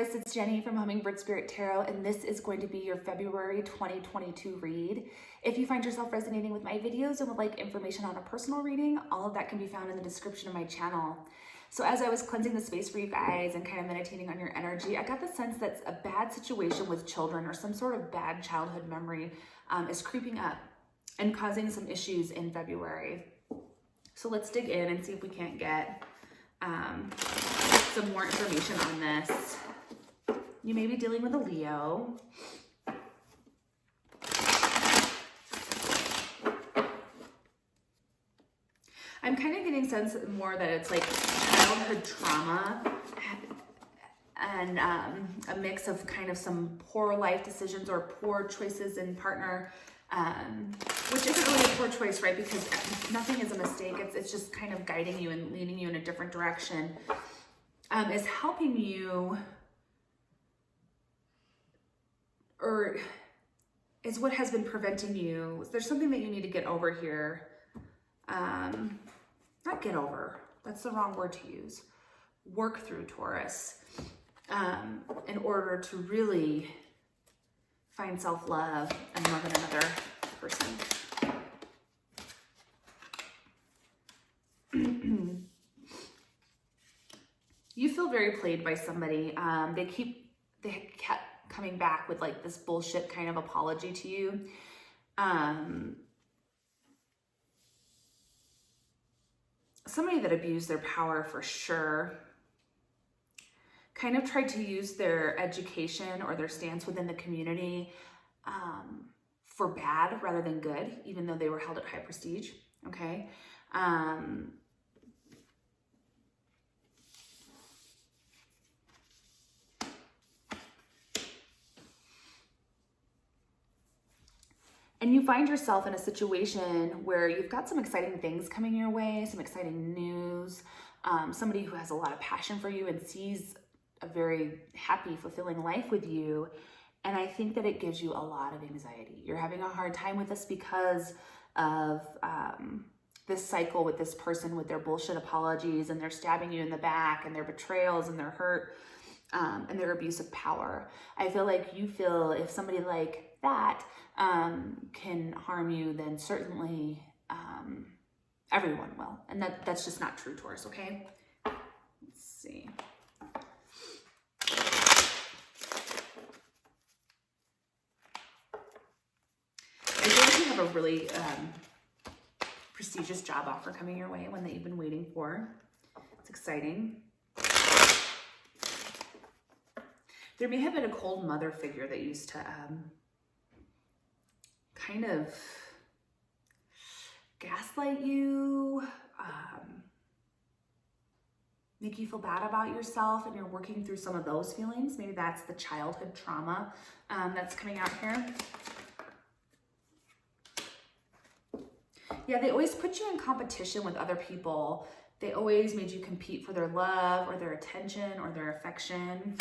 Taurus, it's Jenny from Hummingbird Spirit Tarot, and this is going to be your February 2022 read. If you find yourself resonating with my videos and would like information on a personal reading, all of that can be found in the description of my channel. So as I was cleansing the space for you guys and kind of meditating on your energy, I got the sense that a bad situation with children or some sort of bad childhood memory is creeping up and causing some issues in February. So let's dig in and see if we can't get some more information on this. You may be dealing with a Leo. I'm kind of getting sense more that it's like childhood trauma and a mix of kind of some poor life decisions or poor choices in partner, which isn't really a poor choice, right? Because nothing is a mistake. It's just kind of guiding you and leading you in a different direction. Is helping you, or is what has been preventing you. There's something that you need to get over here. Not get over, that's the wrong word to use. Work through, Taurus, in order to really find self-love and love in another person. You feel very played by somebody. They kept coming back with like this bullshit kind of apology to you. Somebody that abused their power for sure. Kind of tried to use their education or their stance within the community for bad rather than good, even though they were held at high prestige, okay? And you find yourself in a situation where you've got some exciting things coming your way, some exciting news, somebody who has a lot of passion for you and sees a very happy, fulfilling life with you. And I think that it gives you a lot of anxiety. You're having a hard time with this because of this cycle with this person with their bullshit apologies and they're stabbing you in the back and their betrayals and their hurt and their abuse of power. I feel like you feel if somebody like that can harm you, then certainly everyone will. And that's just not true, Taurus, okay? Let's see. I feel like you have a really prestigious job offer coming your way, one that you've been waiting for. It's exciting. There may have been a cold mother figure that used to kind of gaslight you, make you feel bad about yourself, and you're working through some of those feelings. Maybe that's the childhood trauma that's coming out here. Yeah, they always put you in competition with other people. They always made you compete for their love or their attention or their affection.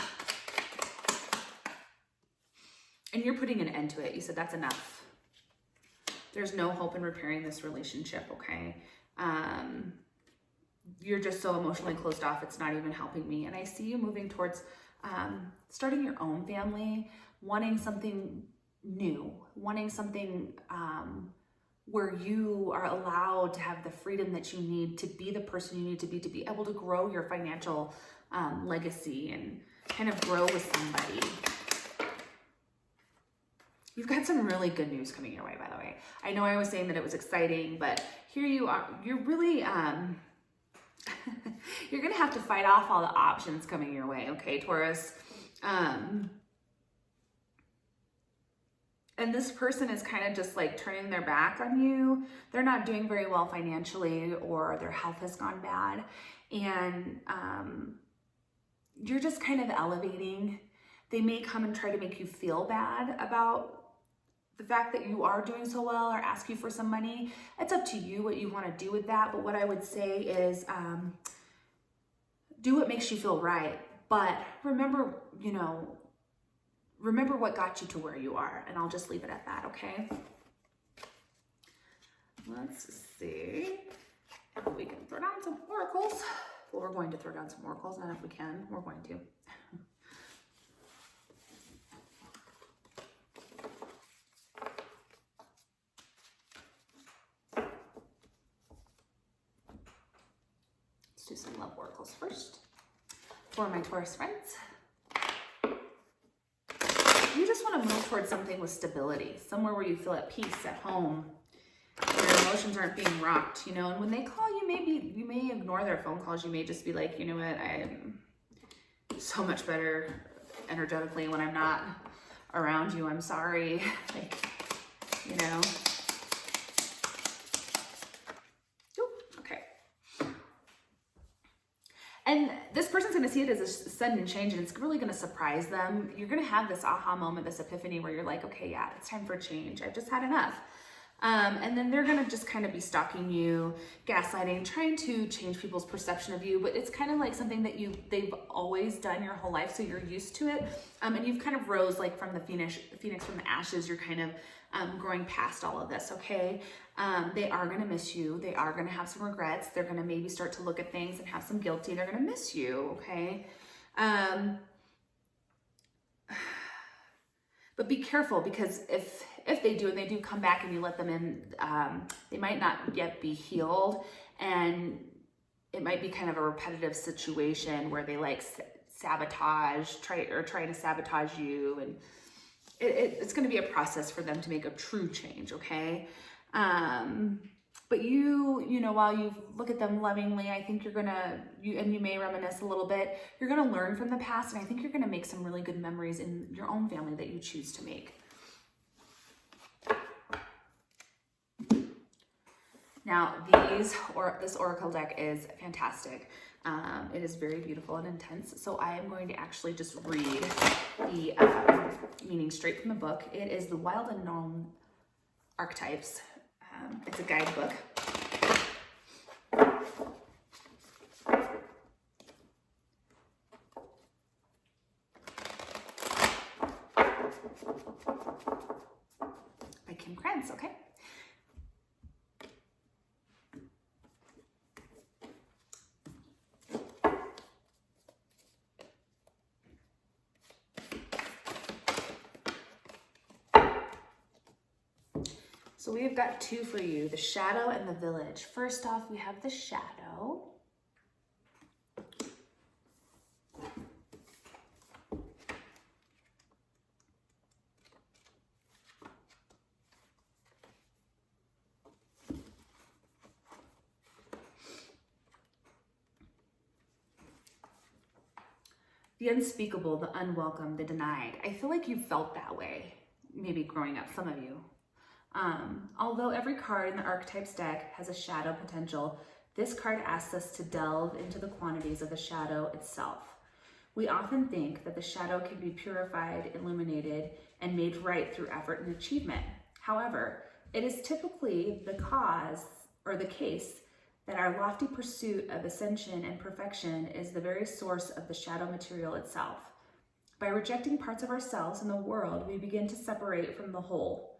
And you're putting an end to it. You said that's enough. There's no hope in repairing this relationship, okay? You're just so emotionally closed off, it's not even helping me. And I see you moving towards starting your own family, wanting something new, wanting something where you are allowed to have the freedom that you need to be the person you need to be able to grow your financial legacy and kind of grow with somebody. You've got some really good news coming your way, by the way. I know I was saying that it was exciting, but here you are. You're really, you're going to have to fight off all the options coming your way, okay, Taurus? And this person is kind of just like turning their back on you. They're not doing very well financially, or their health has gone bad. And you're just kind of elevating. They may come and try to make you feel bad about the fact that you are doing so well or ask you for some money. It's up to you what you want to do with that. But what I would say is do what makes you feel right. But remember, remember what got you to where you are. And I'll just leave it at that, okay? Let's see if we can throw down some oracles. Well, we're going to throw down some oracles, and if we can, we're going to. some love oracles first for my Taurus friends. You just want to move towards something with stability, somewhere where you feel at peace, at home, where your emotions aren't being rocked, you know. And when they call you, maybe you may ignore their phone calls. You may just be like, you know what, I'm so much better energetically when I'm not around you. I'm sorry, like, you know. And this person's going to see it as a sudden change, and it's really going to surprise them. You're going to have this aha moment, this epiphany where you're like, okay, yeah, it's time for change. I've just had enough. And then they're going to just kind of be stalking you, gaslighting, trying to change people's perception of you. But it's kind of like something that they've always done your whole life, so you're used to it. And you've kind of rose like from the phoenix from the ashes. You're kind of growing past all of this, okay? They are going to miss you. They are going to have some regrets. They're going to maybe start to look at things and have some guilty. They're going to miss you, okay? But be careful, because if they do, and they do come back and you let them in, they might not yet be healed, and it might be kind of a repetitive situation where they like try to sabotage you, and it's going to be a process for them to make a true change, okay? But you know, while you look at them lovingly, I think you may reminisce a little bit. You're going to learn from the past, and I think you're going to make some really good memories in your own family that you choose to make. Now, this oracle deck is fantastic. It is very beautiful and intense. So I am going to actually just read the meaning straight from the book. It is the Wild Unknown Archetypes. It's a guidebook. By Kim Kranz, okay? So we've got two for you, the shadow and the village. First off, we have the shadow. The unspeakable, the unwelcome, the denied. I feel like you felt that way, maybe growing up, some of you. Although every card in the archetypes deck has a shadow potential, this card asks us to delve into the quantities of the shadow itself. We often think that the shadow can be purified, illuminated, and made right through effort and achievement. However, it is typically the case that our lofty pursuit of ascension and perfection is the very source of the shadow material itself. By rejecting parts of ourselves and the world, we begin to separate from the whole.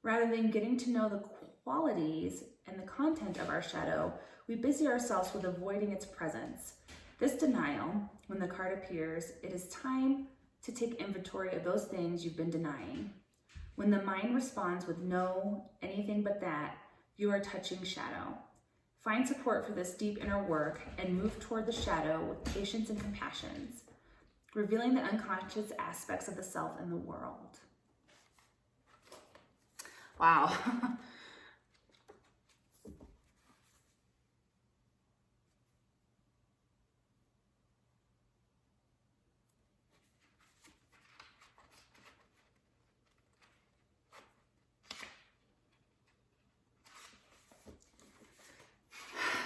Rather than getting to know the qualities and the content of our shadow, we busy ourselves with avoiding its presence. This denial, when the card appears, it is time to take inventory of those things you've been denying. When the mind responds with no, anything but that, you are touching shadow. Find support for this deep inner work and move toward the shadow with patience and compassion, revealing the unconscious aspects of the self and the world. Wow.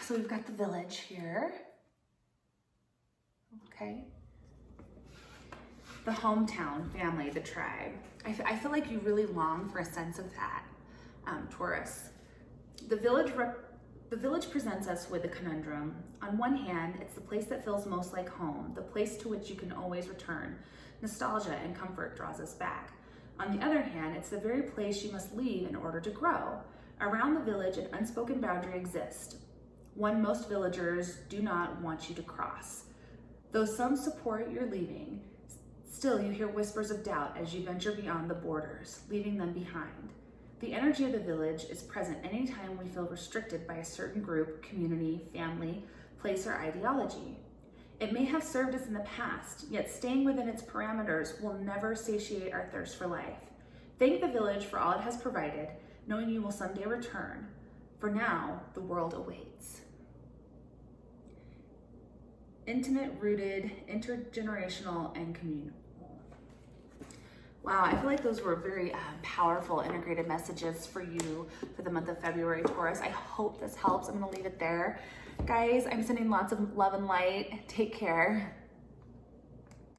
So we've got the village here. Okay. The hometown, family, the tribe. I feel like you really long for a sense of that, Taurus. The village presents us with a conundrum. On one hand, it's the place that feels most like home, the place to which you can always return. Nostalgia and comfort draws us back. On the other hand, it's the very place you must leave in order to grow. Around the village, an unspoken boundary exists, one most villagers do not want you to cross. Though some support your leaving, still you hear whispers of doubt as you venture beyond the borders, leaving them behind. The energy of the village is present anytime we feel restricted by a certain group, community, family, place, or ideology. It may have served us in the past, yet staying within its parameters will never satiate our thirst for life. Thank the village for all it has provided, knowing you will someday return. For now, the world awaits. Intimate, rooted, intergenerational, and communal. Wow, I feel like those were very powerful integrated messages for you for the month of February, Taurus. I hope this helps. I'm gonna leave it there. Guys, I'm sending lots of love and light. Take care.